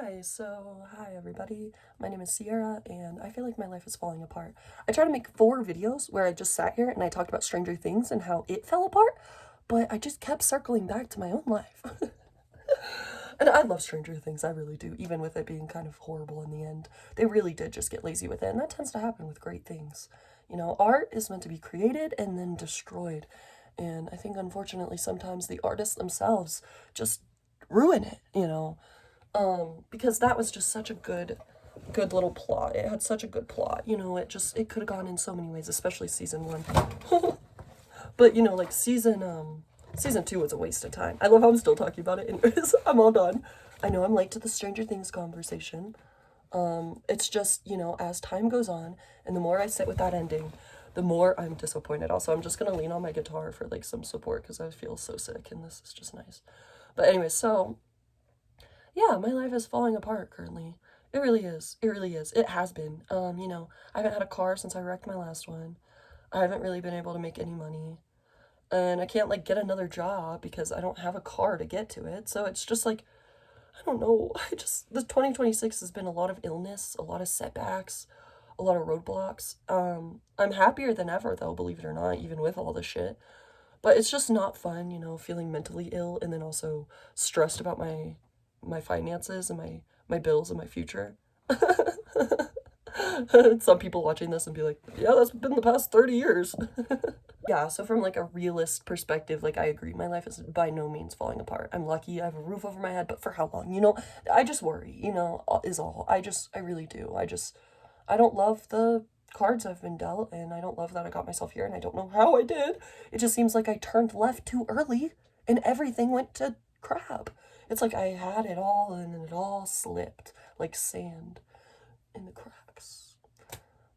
Hi everybody. My name is Sierra and I feel like my life is falling apart. I tried to make 4 videos where I just sat here and I talked about Stranger Things and how it fell apart, but I just kept circling back to my own life. And I love Stranger Things, I really do, even with it being kind of horrible in the end. They really did just get lazy with it, and that tends to happen with great things. You know, art is meant to be created and then destroyed. And I think unfortunately sometimes the artists themselves just ruin it, because that was just such a good little plot. It had such a good plot, it could have gone in so many ways, especially season 1. But like season 2 was a waste of time. I love how I'm still talking about it. Anyways, I'm all done. I know I'm late to the Stranger Things conversation. It's just, as time goes on and the more I sit with that ending, the more I'm disappointed. Also, I'm just gonna lean on my guitar for like some support because I feel so sick and this is just nice. But anyway, so yeah, my life is falling apart currently. It really is. It really is. It has been. I haven't had a car since I wrecked my last one. I haven't really been able to make any money. And I can't like get another job because I don't have a car to get to it. So it's just like, I don't know. The 2026 has been a lot of illness, a lot of setbacks, a lot of roadblocks. I'm happier than ever though, believe it or not, even with all this shit. But it's just not fun, feeling mentally ill and then also stressed about my finances and my bills and my future. Some people watching this and be like, yeah, that's been the past 30 years. Yeah, so from like a realist perspective, like I agree, my life is by no means falling apart. I'm lucky I have a roof over my head, but for how long? I just worry, is all. I really do. I don't love the cards I've been dealt, and I don't love that I got myself here, and I don't know how I did. It just seems like I turned left too early, and everything went to crap. It's like I had it all, and then it all slipped like sand in the cracks.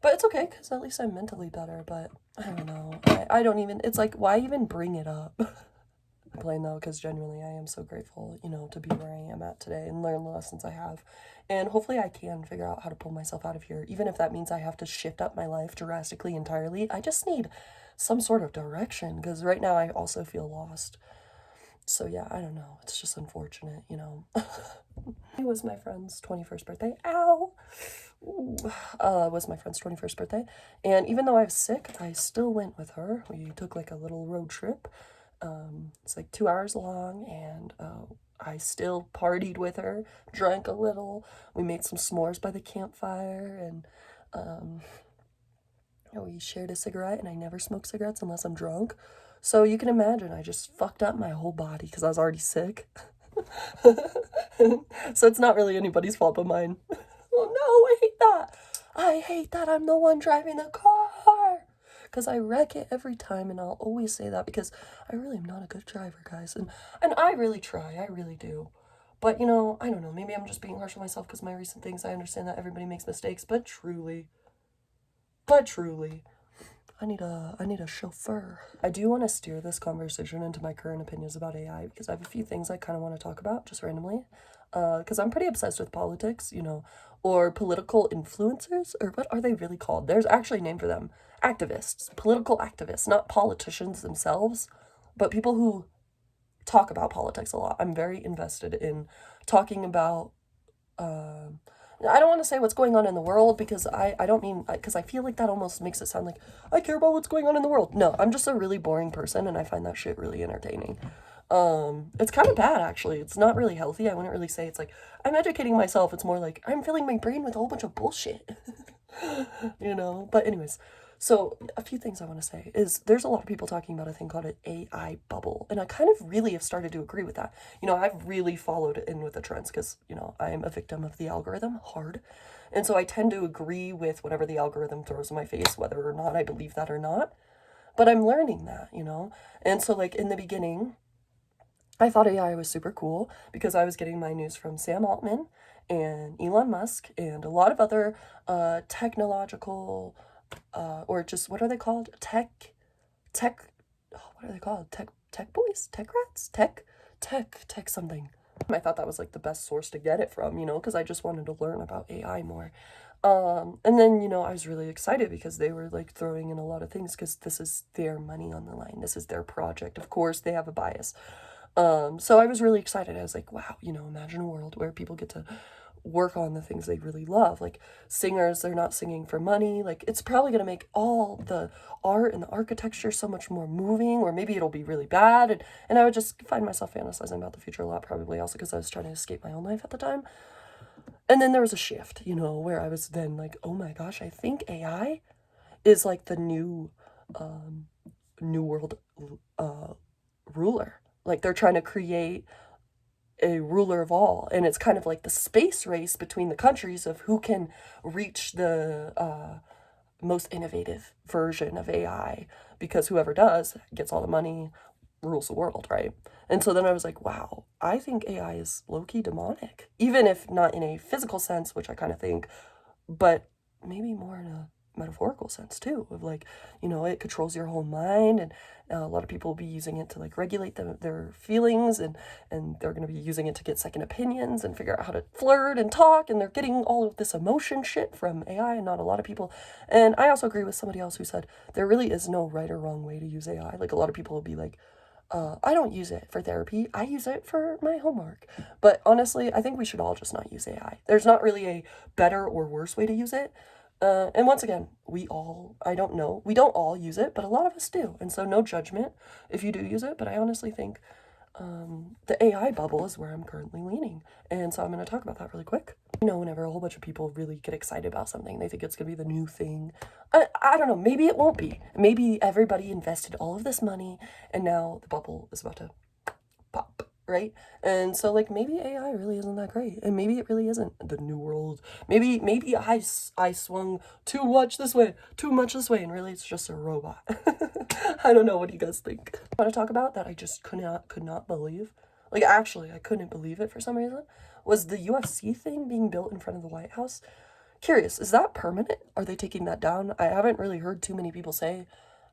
But it's okay, because at least I'm mentally better, but I don't know. I don't even, it's like, why even bring it up? I'm playing though, because genuinely I am so grateful, to be where I am at today and learn the lessons I have. And hopefully I can figure out how to pull myself out of here, even if that means I have to shift up my life drastically entirely. I just need some sort of direction, because right now I also feel lost. So yeah, I don't know. It's just unfortunate. It was my friend's 21st birthday. Ow! Ooh. Was my friend's 21st birthday. And even though I was sick, I still went with her. We took like a little road trip. It's like 2 hours long, and I still partied with her, drank a little. We made some s'mores by the campfire, and we shared a cigarette, and I never smoke cigarettes unless I'm drunk. So you can imagine I just fucked up my whole body because I was already sick. So it's not really anybody's fault but mine. Oh no, I hate that. I hate that I'm the one driving the car. Because I wreck it every time, and I'll always say that because I really am not a good driver, guys. And I really try, I really do. But, I don't know, maybe I'm just being harsh on myself because my recent things, I understand that everybody makes mistakes, but truly, I need a chauffeur. I do want to steer this conversation into my current opinions about AI because I have a few things I kind of want to talk about just randomly. Because I'm pretty obsessed with politics, or political influencers, or what are they really called? There's actually a name for them. Activists, political activists, not politicians themselves, but people who talk about politics a lot. I'm very invested in talking about I don't want to say what's going on in the world because I don't mean, because I feel like that almost makes it sound like I care about what's going on in the world. No, I'm just a really boring person and I find that shit really entertaining. It's kind of bad actually. It's not really healthy. I wouldn't really say it's like I'm educating myself. It's more like I'm filling my brain with a whole bunch of bullshit. But anyways, so a few things I want to say is there's a lot of people talking about a thing called an AI bubble, and I kind of really have started to agree with that. I've really followed in with the trends because, I am a victim of the algorithm hard. And so I tend to agree with whatever the algorithm throws in my face, whether or not I believe that or not. But I'm learning that. And so like in the beginning, I thought AI was super cool because I was getting my news from Sam Altman and Elon Musk and a lot of other technological or just what are they called? Tech. Oh, what are they called? Tech boys, tech rats, tech something. I thought that was like the best source to get it from, because I just wanted to learn about AI more. And then, I was really excited because they were like throwing in a lot of things because this is their money on the line. This is their project. Of course, they have a bias. So I was really excited. I was like, wow, imagine a world where people get to work on the things they really love. Like singers, they're not singing for money. Like it's probably going to make all the art and the architecture so much more moving, or maybe it'll be really bad. And I would just find myself fantasizing about the future a lot, probably also because I was trying to escape my own life at the time. And then there was a shift, you know, where I was then like, oh my gosh, I think AI is like the new world ruler. Like they're trying to create a ruler of all, and it's kind of like the space race between the countries of who can reach the most innovative version of AI, because whoever does gets all the money, rules the world, right? And so then I was like, wow, I think AI is low-key demonic, even if not in a physical sense, which I kind of think, but maybe more in a metaphorical sense too, of like, you know, it controls your whole mind, and a lot of people will be using it to like regulate their feelings, and they're going to be using it to get second opinions and figure out how to flirt and talk, and they're getting all of this emotion shit from AI, and not a lot of people. And I also agree with somebody else who said there really is no right or wrong way to use AI. Like a lot of people will be like, I don't use it for therapy. I use it for my homework. But honestly, I think we should all just not use AI. There's not really a better or worse way to use it. And once again, I don't know, we don't all use it, but a lot of us do. And so no judgment if you do use it. But I honestly think the AI bubble is where I'm currently leaning. And so I'm going to talk about that really quick. You know, whenever a whole bunch of people really get excited about something, they think it's going to be the new thing. I don't know, maybe it won't be. Maybe everybody invested all of this money and now the bubble is about to pop, right? And so like maybe AI really isn't that great, and maybe it really isn't the new world. Maybe I swung too much this way, and really it's just a robot. I don't know. What do you guys think? I want to talk about that I just could not believe. Like actually, I couldn't believe it for some reason. Was the UFC thing being built in front of the White House? Curious, is that permanent? Are they taking that down? I haven't really heard too many people say.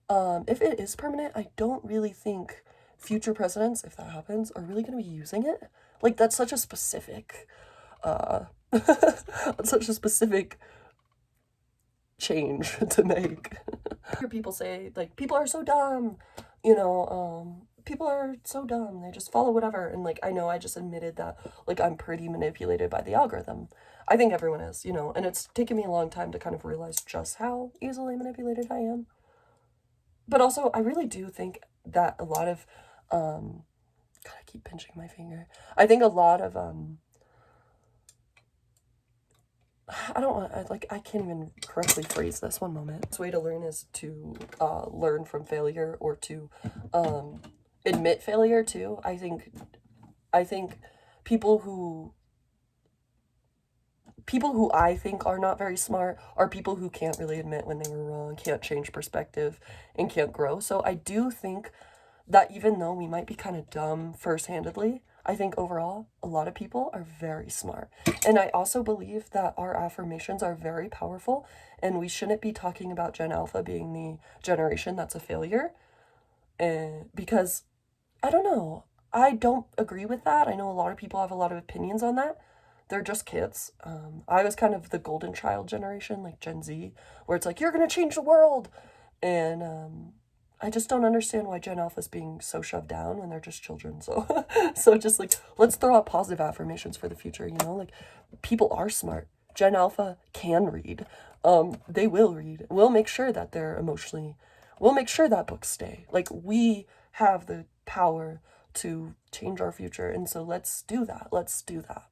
If it is permanent, I don't really think future presidents, if that happens, are really going to be using it. Like that's such a specific, such a specific change to make. I hear people say like people are so dumb, you know, people are so dumb, they just follow whatever. And like I know I just admitted that like I'm pretty manipulated by the algorithm. I think everyone is, you know, and it's taken me a long time to kind of realize just how easily manipulated I am. But also I really do think that a lot of God, I keep pinching my finger. I think a lot of I don't want, I can't even correctly phrase this. One moment. The way to learn is to learn from failure, or to admit failure too. I think people who I think are not very smart are people who can't really admit when they were wrong, can't change perspective, and can't grow. So I do think that even though we might be kind of dumb first-handedly, I think overall a lot of people are very smart. And I also believe that our affirmations are very powerful, and we shouldn't be talking about Gen Alpha being the generation that's a failure. And because I don't know, I don't agree with that. I know a lot of people have a lot of opinions on that. They're just kids. I was kind of the golden child generation, like Gen Z, where it's like, you're going to change the world. And I just don't understand why Gen Alpha is being so shoved down when they're just children. So, so just like, let's throw out positive affirmations for the future, you know? Like, people are smart. Gen Alpha can read. They will read. We'll make sure that we'll make sure that books stay. Like, we have the power to change our future. And so let's do that. Let's do that.